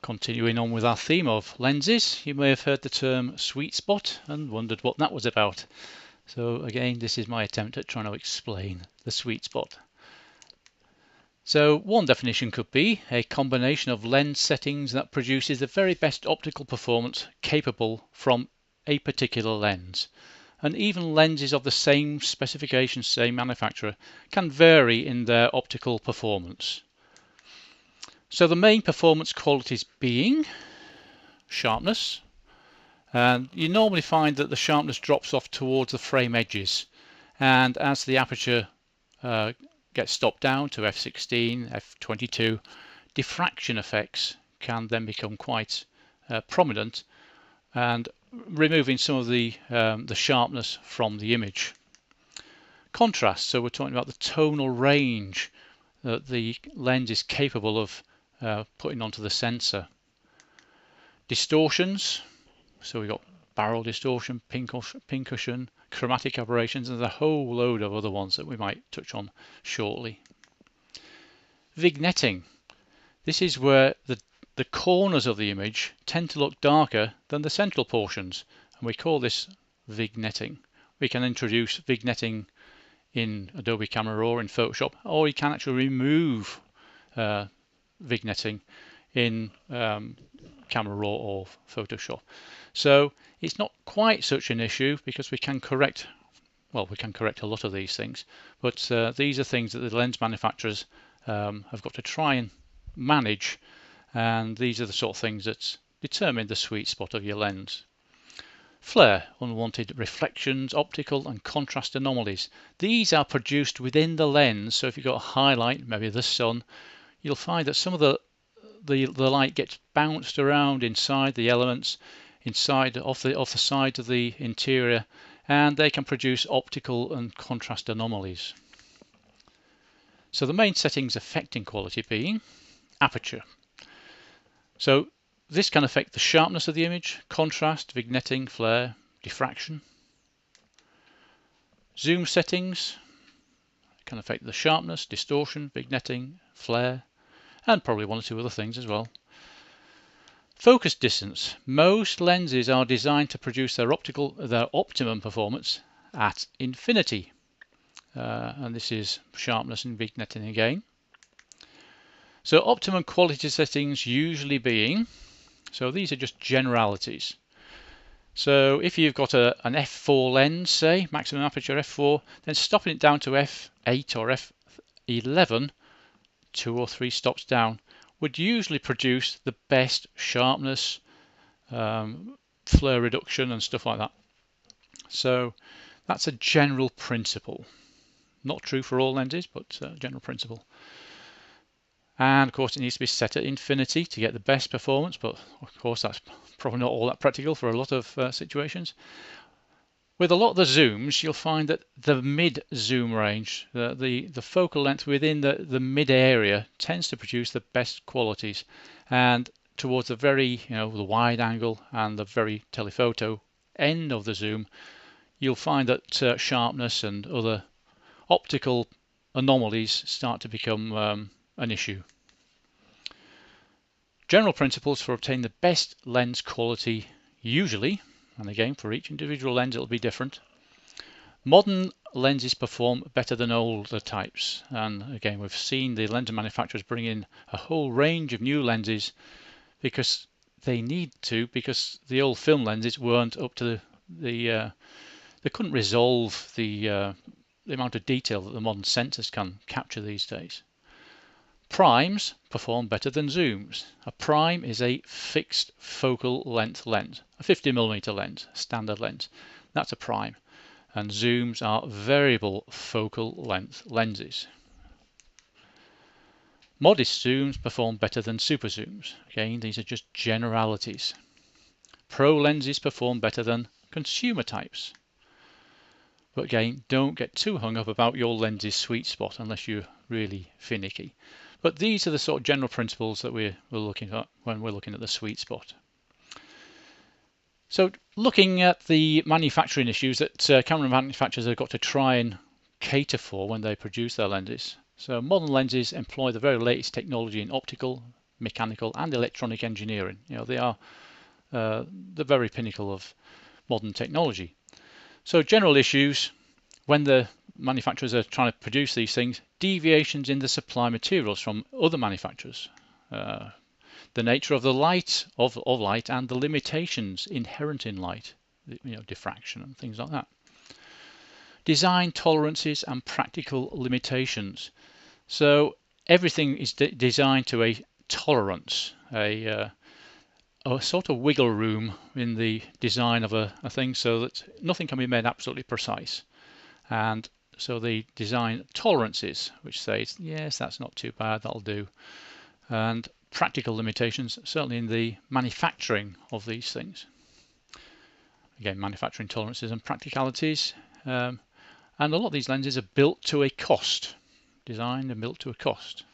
Continuing on with our theme of lenses, you may have heard the term sweet spot and wondered what that was about. So again, this is my attempt at trying to explain the sweet spot. So one definition could be a combination of lens settings that produces the very best optical performance capable from a particular lens. And even lenses of the same specification, same manufacturer, can vary in their optical performance. So the main performance qualities being sharpness, and you normally find that the sharpness drops off towards the frame edges, and as the aperture gets stopped down to f16, f22, diffraction effects can then become quite prominent and removing some of the sharpness from the image. Contrast, so we're talking about the tonal range that the lens is capable of putting onto the sensor. Distortions, so we've got barrel distortion, pincushion, chromatic aberrations, and a whole load of other ones that we might touch on shortly. Vignetting, this is where the corners of the image tend to look darker than the central portions, and we call this vignetting. We can introduce vignetting in Adobe Camera Raw in Photoshop, or you can actually remove vignetting in Camera Raw or Photoshop. So it's not quite such an issue because we can correct a lot of these things, but these are things that the lens manufacturers have got to try and manage, and these are the sort of things that determine the sweet spot of your lens. Flare, unwanted reflections, optical and contrast anomalies. These are produced within the lens, so if you've got a highlight, maybe the sun, you'll find that some of the light gets bounced around inside the elements, inside off the side of the interior, and they can produce optical and contrast anomalies. So the main settings affecting quality being aperture. So this can affect the sharpness of the image, contrast, vignetting, flare, diffraction. Zoom settings can affect the sharpness, distortion, vignetting, flare, and probably one or two other things as well. Focus distance. Most lenses are designed to produce their optimum performance at infinity. And this is sharpness and vignetting again. So optimum quality settings usually being, so these are just generalities. So if you've got an f4 lens, say, maximum aperture f4, then stopping it down to f8 or f11, 2 or 3 stops down, would usually produce the best sharpness, flare reduction and stuff like that. So that's a general principle. Not true for all lenses, but a general principle. And of course it needs to be set at infinity to get the best performance, but of course that's probably not all that practical for a lot of situations. With a lot of the zooms, you'll find that the mid-zoom range, the focal length within the mid area tends to produce the best qualities, and towards the very, the wide angle and the very telephoto end of the zoom, you'll find that sharpness and other optical anomalies start to become an issue. General principles for obtaining the best lens quality usually, and again for each individual lens it'll be different. Modern lenses perform better than older types, and again we've seen the lens manufacturers bring in a whole range of new lenses because they need to, because the old film lenses weren't up to they couldn't resolve the amount of detail that the modern sensors can capture these days. Primes perform better than zooms. A prime is a fixed focal length lens, a 50mm lens, standard lens. That's a prime. And zooms are variable focal length lenses. Modest zooms perform better than super zooms. Again, these are just generalities. Pro lenses perform better than consumer types. But again, don't get too hung up about your lens's sweet spot unless you're really finicky. But these are the sort of general principles that we're looking at when we're looking at the sweet spot. So looking at the manufacturing issues that camera manufacturers have got to try and cater for when they produce their lenses. So modern lenses employ the very latest technology in optical, mechanical and electronic engineering. They are the very pinnacle of modern technology. So general issues when the manufacturers are trying to produce these things: deviations in the supply materials from other manufacturers, the nature of the light of light and the limitations inherent in light, diffraction and things like that. Design tolerances and practical limitations. So everything is designed to a tolerance, a sort of wiggle room in the design of a thing, so that nothing can be made absolutely precise. And so they design tolerances, which says, yes, that's not too bad, that'll do. And practical limitations, certainly in the manufacturing of these things. Again, manufacturing tolerances and practicalities. And a lot of these lenses are built to a cost, designed and built to a cost.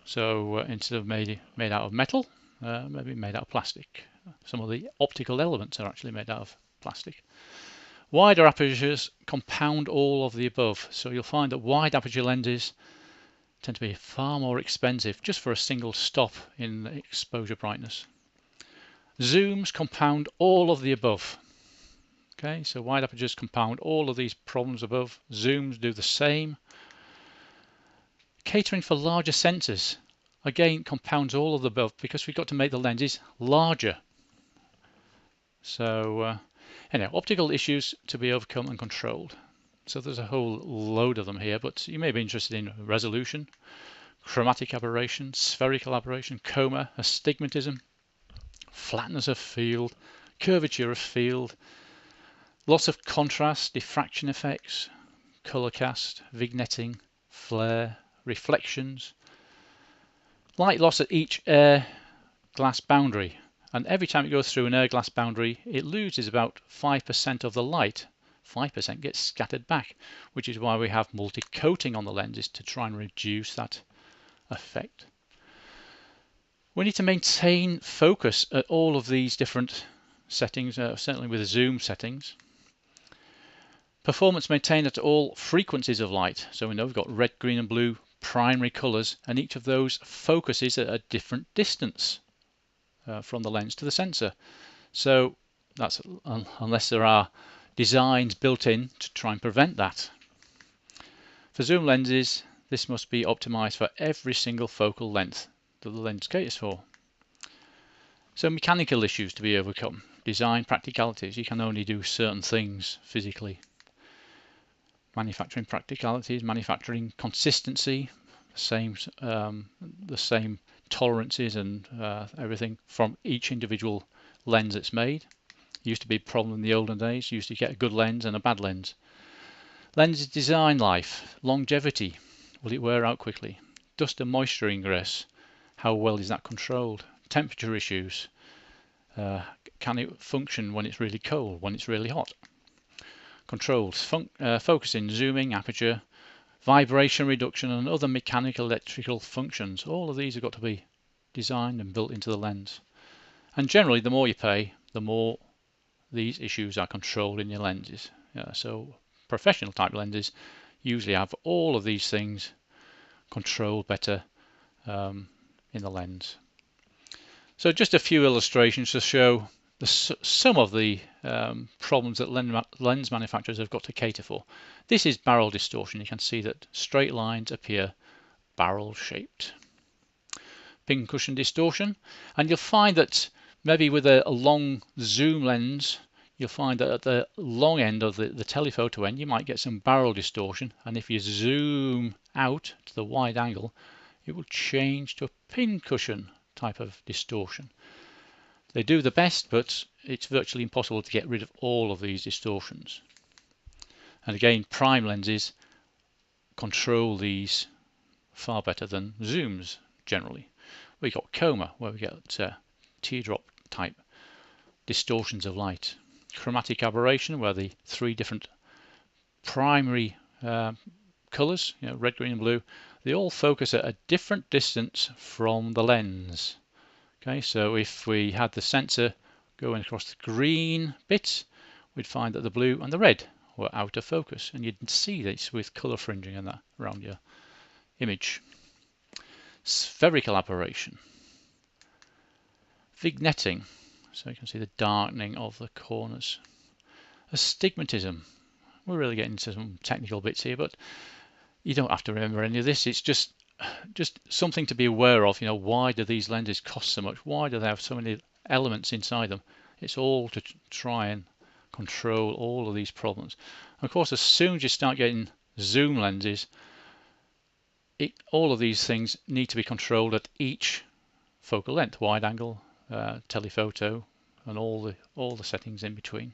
So instead of made out of metal, maybe made out of plastic. Some of the optical elements are actually made out of plastic. Wider apertures compound all of the above. So you'll find that wide aperture lenses tend to be far more expensive just for a single stop in exposure brightness. Zooms compound all of the above. Okay, so wide apertures compound all of these problems above. Zooms do the same. Catering for larger sensors, again, compounds all of the above, because we've got to make the lenses larger. So anyway, optical issues to be overcome and controlled. So there's a whole load of them here, but you may be interested in resolution, chromatic aberration, spherical aberration, coma, astigmatism, flatness of field, curvature of field, loss of contrast, diffraction effects, color cast, vignetting, flare, reflections, light loss at each air glass boundary. And every time it goes through an air glass boundary, it loses about 5% of the light. 5% gets scattered back, which is why we have multi-coating on the lenses to try and reduce that effect. We need to maintain focus at all of these different settings, certainly with the zoom settings. Performance maintained at all frequencies of light. So we know we've got red, green and blue primary colours, and each of those focuses at a different distance from the lens to the sensor. So that's unless there are designs built in to try and prevent that. For zoom lenses, this must be optimized for every single focal length that the lens caters for. So mechanical issues to be overcome. Design practicalities, you can only do certain things physically. Manufacturing practicalities, manufacturing consistency, the same tolerances and everything from each individual lens that's made. Used to be a problem in the olden days. You used to get a good lens and a bad lens. Lens design life, longevity. Will it wear out quickly? Dust and moisture ingress. How well is that controlled? Temperature issues. Can it function when it's really cold, when it's really hot? Controls, focusing, zooming, aperture, vibration reduction and other mechanical electrical functions. All of these have got to be designed and built into the lens. And generally, the more you pay, the more these issues are controlled in your lenses. So professional type lenses usually have all of these things controlled better in the lens. So just a few illustrations to show some of the problems that lens manufacturers have got to cater for. This is barrel distortion. You can see that straight lines appear barrel shaped. Pincushion distortion, and you'll find that maybe with a long zoom lens, you'll find that at the long end of the telephoto end, you might get some barrel distortion, and if you zoom out to the wide angle, it will change to a pincushion type of distortion. They do the best, but it's virtually impossible to get rid of all of these distortions. And again, prime lenses control these far better than zooms generally. We got coma, where we get teardrop type distortions of light. Chromatic aberration, where the three different primary colours, red, green and blue, they all focus at a different distance from the lens. Okay, so if we had the sensor going across the green bits, we'd find that the blue and the red were out of focus, and you'd see this with colour fringing and that around your image. Spherical aberration. Vignetting, so you can see the darkening of the corners. Astigmatism, we're really getting into some technical bits here, but you don't have to remember any of this. It's just something to be aware of. You know, why do these lenses cost so much? Why do they have so many elements inside them? It's all to try and control all of these problems. And of course, as soon as you start getting zoom lenses, all of these things need to be controlled at each focal length, wide angle, telephoto, and all the settings in between.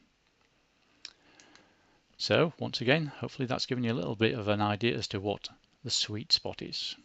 So once again, hopefully that's given you a little bit of an idea as to what the sweet spot is.